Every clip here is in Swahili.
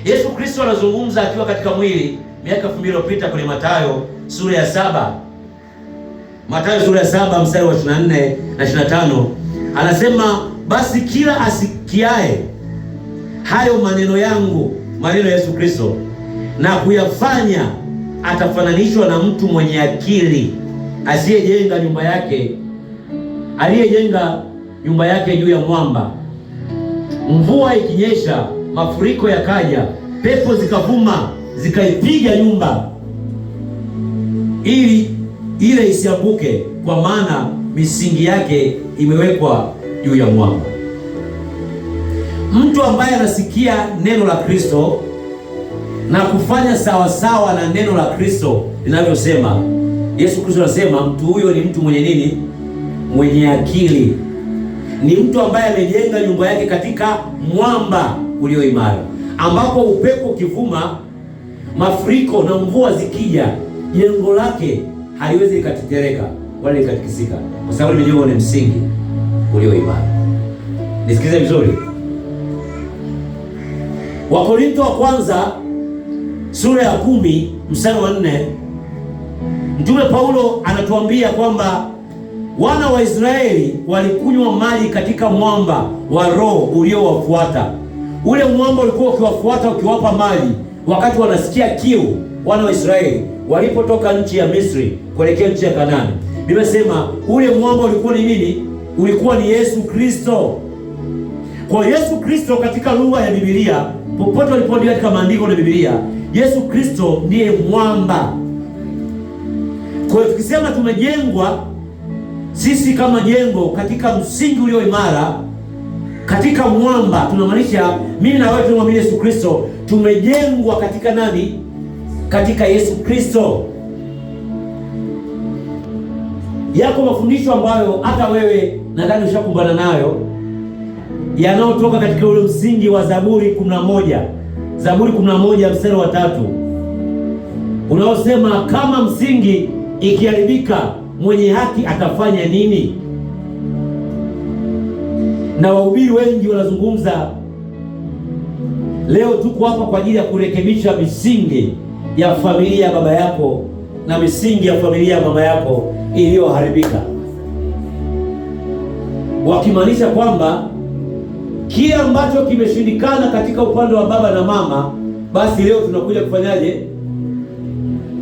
Yesu Kristo anazungumza akiwa katika mwili miaka 2000 iliyopita kwenye Mathayo sura ya 7. Mathayo sura ya 7 mstari wa 24 na 25, anasema basi kila asikiae hayo maneno yangu, maneno ya Yesu Kristo, na kuyafanya atafananishwa na mtu mwenye akili aliyejenga nyumba yake juu ya mwamba. Mvua ikinyesha, mafuriko yakaja, pepo zikavuma zikaipiga nyumba, ili ile isianguke, kwa maana misingi yake imewekwa juu ya mwamba. Mtu ambaye anasikia neno la Kristo na kufanya sawasawa na neno la Kristo linavyosema, Yesu Kristo anasema mtu huyo ni mtu mwenye nini? Mwenye akili. Ni mtu ambaye amejenga nyumba yake katika mwamba ulio imara, ambapo upepo ukivuma, mafuriko na mvua zikija, jengo lake haliwezi likatetereka wala likatikisika, kwa sababu limejengwa na msingi ulio imara. Nisikize vizuri. Wakorintho wa kwanza sura ya 10 mstari wa 4, Mtume Paulo anatuambia kwamba wana wa Israeli walikunywa maji katika mwamba wa roho uliowafuata. Ule mwamba ulikuwa ukiwafuata, ukiwapa maji wakati wanasikia kiu. Wana wa Israeli walipotoka nchi ya Misri kuelekea nchi ya Kanaani, Biblia inasema ule mwamba ulikuwa ni nini? Ulikuwa ni Yesu Kristo. Kwa Yesu Kristo katika lugha ya Biblia, popote walipoandika katika maandiko na Biblia, Yesu Kristo ndiye mwamba. Kwa hiyo tukisema tumejengwa sisi kama jengo katika msingi ulio imara, katika mwamba, tunamaanisha mimi na wewe tunamwamini Yesu Kristo, tumejengwa katika nani? Katika Yesu Kristo. Yako mafundisho ambayo hata wewe nadhani ushakumbana nayo, yanayotoka katika ule msingi wa Zaburi 11. Zaburi 11 mstari wa 3, unaosema kama msingi ikiharibika, mwenye haki atafanya nini? Na wahubiri wengi wanazungumza. Leo tuko hapa kwa ajili ya kurekebisha misingi ya familia ya baba yako na misingi ya familia ya mama yako iliyoharibika, wakimaanisha kwamba kile ambacho kimeshindikana katika upande wa baba na mama, basi leo tunakuja kufanyaje?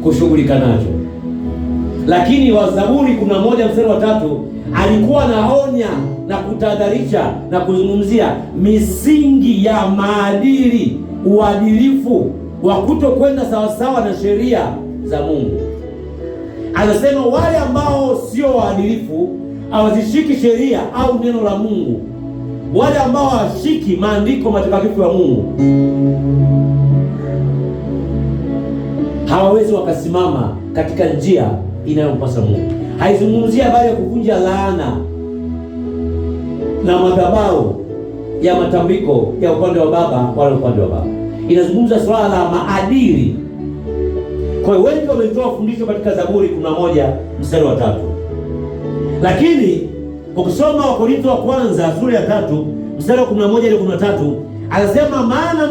Kushughulika nacho. Lakini wa Zaburi 11 mstari wa 3 alikuwa anaonya na kutahadharisha na kuzungumzia misingi ya maadili, uadilifu wa kutokwenda sawasawa na sheria za Mungu. Anasema wale ambao sio waadilifu, hawazishiki sheria au neno la Mungu, wale ambao hawashiki maandiko matakatifu ya Mungu, hawawezi wakasimama katika njia inayompasa Mungu. Haizungumzia habari ya kuvunja laana na madhabahu ya matambiko ya upande wa baba wala upande wa baba. Inazungumza swala la maadili. Kwa hiyo wengi wametoa fundisho katika Zaburi 11 mstari wa 3. Lakini ukisoma Wakorintho wa kwanza sura ya 3 mstari wa 11 hadi 13, anasema maana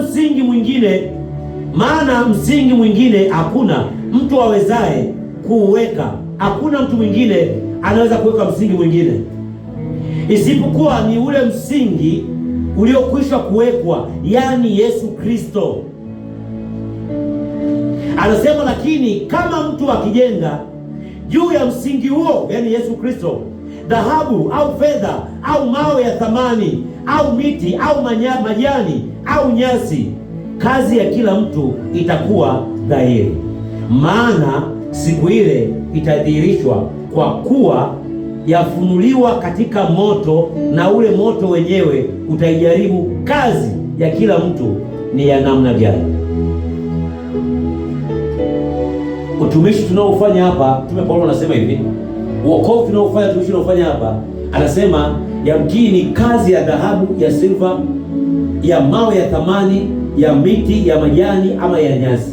msingi mwingine hakuna mtu awezaye kuweka. Hakuna mtu mwingine anaweza kuweka msingi mwingine isipokuwa ni ule msingi uliokwisha kuwekwa, yani Yesu Kristo. Anasema lakini kama mtu akijenga juu ya msingi huo, yani Yesu Kristo, dhahabu au fedha au mawe ya thamani au miti au majani au nyasi, kazi ya kila mtu itakuwa dhahiri, maana siku ile itadhihirishwa, kwa kuwa yafunuliwa katika moto, na ule moto wenyewe utaijaribu kazi ya kila mtu ni ya namna gani. Utumishi tunaofanya hapa, Mtume Paulo anasema hivi, wokovu tunaofanya, utumishi tunaofanya hapa, anasema yamkini kazi ya dhahabu, ya silva, ya mawe ya thamani, ya miti, ya majani ama ya nyasi.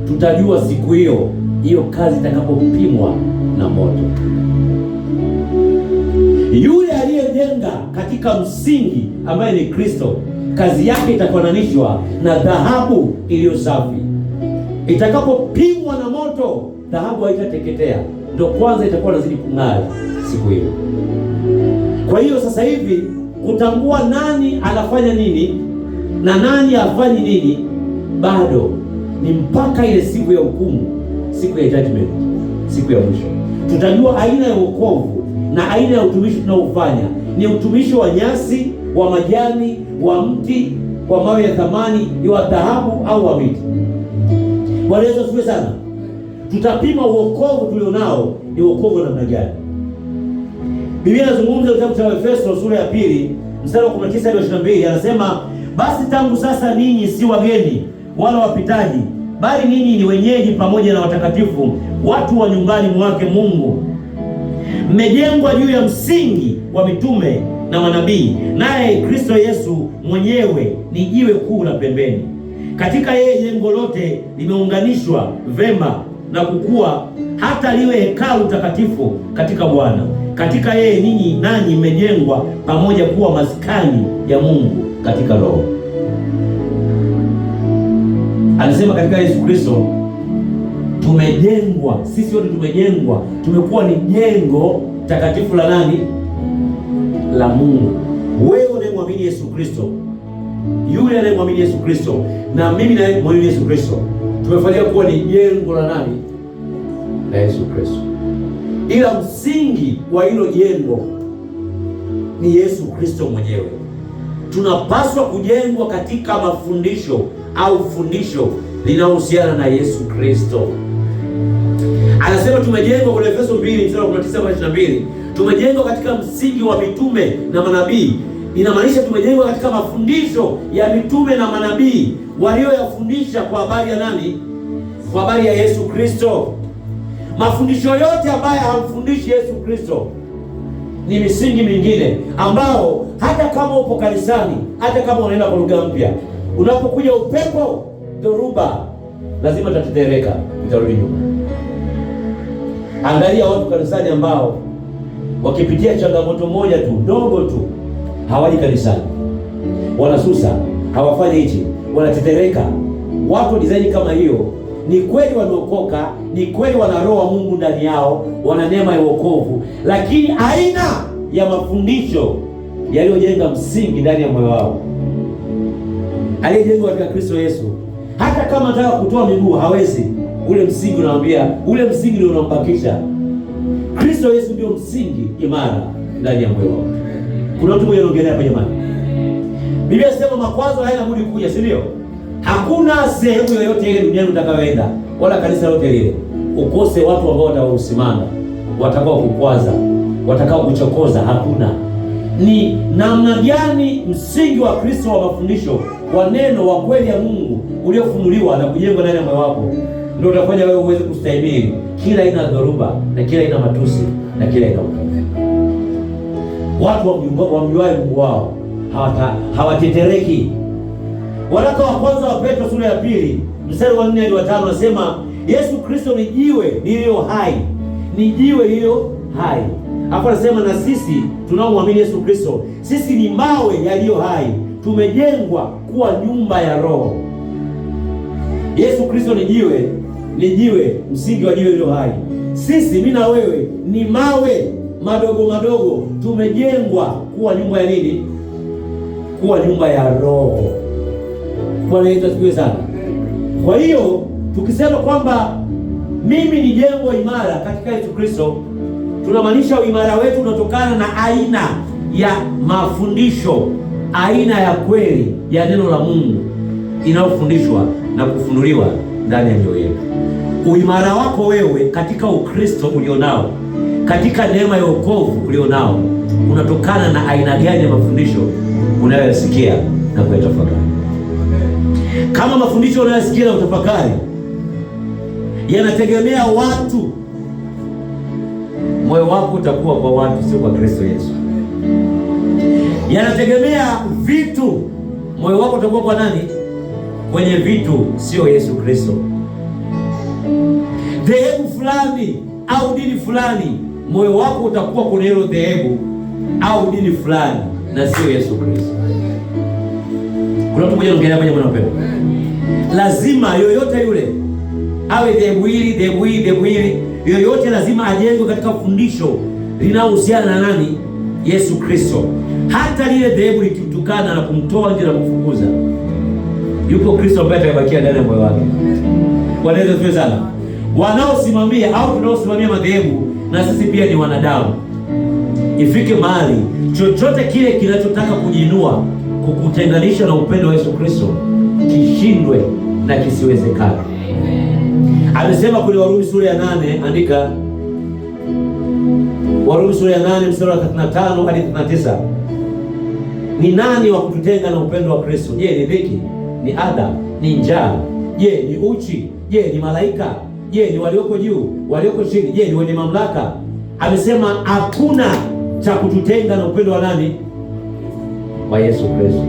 Tutajua siku hiyo kazi itakapopimwa na moto. Yule aliyejenga katika msingi ambaye ni Kristo, kazi yake itafananishwa na dhahabu iliyo safi. Itakapopimwa na moto, dhahabu haitateketea, ndio kwanza itakuwa nazidi kung'ara siku hiyo. Kwa hiyo sasa hivi kutambua nani anafanya nini na nani hafanyi nini bado ni mpaka ile siku ya hukumu, siku ya judgment, siku ya mwisho. Tutajua aina ya wokovu na aina ya utumishi tunaofanya. Ni utumishi wa nyasi, wa majani, wa mti, wa mawe ya thamani, wa dhahabu au wa miti. Bwana Yesu asifiwe sana. Tutapima wokovu tulionao ni wokovu namna gani. Biblia inazungumza kitabu cha Efeso sura ya 2 mstari wa 19 hadi 22, anasema basi tangu sasa ninyi si wageni wala wapitaji, bali ninyi ni wenyeji pamoja na watakatifu, watu wa nyumbani mwake Mungu, mmejengwa juu ya msingi wa mitume na manabii, naye Kristo Yesu mwenyewe ni jiwe kuu la pembeni. Katika yeye jengo lote limeunganishwa vema na kukua hata liwe hekalu takatifu katika Bwana. Katika yeye ninyi nanyi mmejengwa pamoja kuwa maskani ya Mungu katika Roho. Anasema katika Yesu Kristo tumejengwa, sisi wote tumejengwa, tumekuwa ni jengo takatifu la nani? La Mungu. Wewe unayemwamini Yesu Kristo, yule anayemwamini Yesu Kristo, na mimi ninayemwamini Yesu Kristo, tumefanywa kuwa ni jengo la nani? La Yesu Kristo. Ila msingi wa hilo jengo ni Yesu Kristo mwenyewe. Tunapaswa kujengwa katika mafundisho au fundisho linalohusiana na Yesu Kristo. Anasema tumejengwa kwa Efeso 2 mstari wa 19-22, tumejengwa katika msingi wa mitume na manabii. Inamaanisha tumejengwa katika mafundisho ya mitume na manabii walioyafundisha kwa habari ya nani? Kwa habari ya Yesu Kristo. Mafundisho yote ambayo hamfundishi Yesu Kristo ni misingi mingine ambao hata kama upo kanisani, hata kama unaenda kwa lugha mpya, unapokuja upepo, dhoruba, lazima tatetereka, utarudi nyuma. Angalia watu kanisani ambao wakipitia changamoto moja tu, ndogo tu, hawaji kanisani, wanasusa, hawafanyi hichi, wanatetereka. Watu design kama hiyo ni kweli wameokoka, ni kweli wana roho wa Mungu ndani yao, wana neema ya wokovu, lakini aina ya mafundisho yaliyojenga msingi ndani ya moyo wao, aliyejengwa katika Kristo Yesu, hata kama anataka kutoa miguu hawezi. Ule msingi unamwambia, ule msingi ndio unambakisha. Kristo Yesu ndio msingi imara ndani ya moyo wao. Kuna mtu mmoja anaongelea hapa jamani. Biblia inasema makwazo hayana budi kuja, si ndio? Hakuna sehemu yoyote ile duniani utakayoenda wala kanisa lote lile ukose watu ambao watausimama, watakao kukwaza, watakao kuchokoza. Hakuna. Ni namna gani msingi wa Kristo wa mafundisho wa neno wa kweli ya Mungu uliofunuliwa na kujengwa ndani ya moyo wako ndio utafanya wewe uweze kustahimili kila aina ya dhoruba na kila aina matusi na kila aina ukame. Watu wamjuaye Mungu wao hawatetereki. Waraka wa kwanza wa Petro sura ya 2 mstari wa 4 hadi wa 5 nasema Yesu Kristo ni jiwe lililo hai, ni jiwe lililo hai. Hapo anasema na sisi tunaomwamini Yesu Kristo, sisi ni mawe yaliyo hai, tumejengwa kuwa nyumba ya Roho. Yesu Kristo ni jiwe, msingi wa jiwe lililo hai. Sisi, mimi na wewe, ni mawe madogo madogo, tumejengwa kuwa nyumba ya nini? Kuwa nyumba ya Roho. Bwana Yesu asifiwe sana. Kwa hiyo tukisema kwamba mimi ni jengo imara katika Yesu Kristo, tunamaanisha uimara wetu unatokana na aina ya mafundisho, aina ya kweli ya neno la Mungu inayofundishwa na kufunuliwa ndani ya mioyo yetu. Uimara wako wewe katika Ukristo ulionao, katika neema ya wokovu ulionao, unatokana na aina gani ya mafundisho unayoyasikia na kuyatafakari. Kama mafundisho unayosikia na utafakari yanategemea watu, moyo wako utakuwa kwa watu, sio kwa Kristo Yesu. Yanategemea vitu, moyo wako utakuwa kwa nani? Kwenye vitu, sio Yesu Kristo. Dhehebu fulani au dini fulani, moyo wako utakuwa kwenye hilo dhehebu au dini fulani na sio Yesu Kristo. Kuna mtu mmoja anaongelea moja mwanapenda. Lazima yoyote yule awe dhehebu hili, yoyote lazima ajengwe katika fundisho linalohusiana na nani? Yesu Kristo. Hata lile dhehebu likimtukana na kumtoa nje na kumfukuza, yupo Kristo ambaye atabakia ndani ya moyo wake. Wanaweza tuwe sana wanaosimamia au tunaosimamia madhehebu, na sisi pia ni wanadamu. Ifike mahali chochote kile kinachotaka kujiinua kukutenganisha na upendo wa Yesu Kristo kishindwe na kisiwezekane. Amesema kule Warumi sura ya 8, andika Warumi sura ya 8 mstari wa 35 hadi 39. Ni nani wa kututenga na upendo wa Kristo? Je, ni dhiki? Ni adha? Ni njaa? Je, ni uchi? Je, ni malaika? Je, ni walioko juu? Walioko chini? Je, ni wenye mamlaka? Amesema hakuna cha kututenga na upendo wa nani? Wa Yesu Kristo.